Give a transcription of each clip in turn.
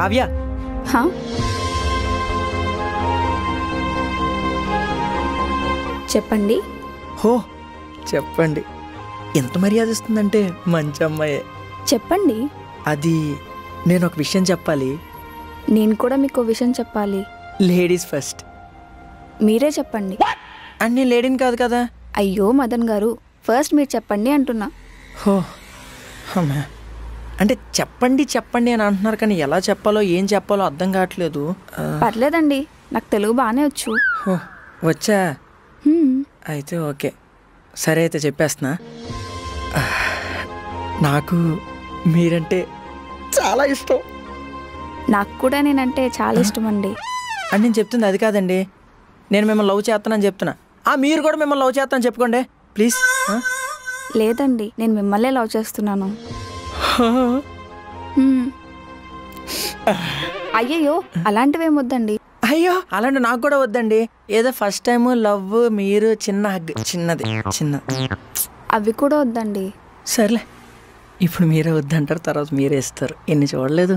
కావ్య. చెప్పండి. హో చెప్పండి. ఎంత మర్యాద ఇస్తుందంటే మంచి అమ్మాయే. చెప్పండి. అది నేను ఒక విషయం చెప్పాలి. నేను కూడా మీకు విషయం చెప్పాలి. Ladies first. మీరే చెప్పండి. అండ్ నేను లేడీని కాదు కదా. అయ్యో మదన్ గారు, ఫస్ట్ మీరు చెప్పండి అంటున్నా. హో అమ్మా, అంటే చెప్పండి చెప్పండి అని అంటున్నారు, కానీ ఎలా చెప్పాలో ఏం చెప్పాలో అర్థం కావట్లేదు. పర్లేదండి, నాకు తెలుగు బాగానే వచ్చు. వచ్చా? అయితే ఓకే, సరే అయితే చెప్పేస్తున్నా. నాకు మీరంటే చాలా ఇష్టం. నాకు కూడా నేనంటే చాలా ఇష్టం అండి. అని నేను చెప్తుంది అది కాదండి, నేను మిమ్మల్ని లవ్ చేస్తానని చెప్తున్నా. మీరు కూడా మిమ్మల్ని లవ్ చేస్తానని చెప్పుకోండి ప్లీజ్. లేదండి, నేను మిమ్మల్నే లవ్ చేస్తున్నాను. అయ్యయ్యో అలాంటివేం వద్దండి. అయ్యో అలాంటి నాకు కూడా వద్దండి. ఏదో ఫస్ట్ టైం లవ్, మీరు చిన్న హగ్, చిన్నది అవి కూడా వద్దండి. సర్లే, ఇప్పుడు మీరే వద్దంటారు, తర్వాత మీరే ఇస్తారు. ఎన్ని చూడలేదు.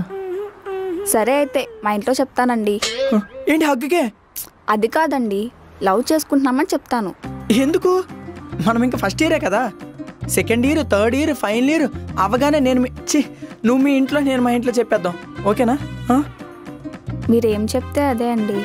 సరే అయితే మా ఇంట్లో చెప్తానండి. ఏంటి హగ్గుకే? అది కాదండి, లవ్ చేసుకుంటున్నామని చెప్తాను. ఎందుకు? మనం ఇంకా ఫస్ట్ ఇయరే కదా. Second year, third year, final year అవగానే నువ్వు మీ ఇంట్లో, నేను మా ఇంట్లో చెప్పేద్దాం. ఓకేనా? మీరేం చెప్తే అదే అండి.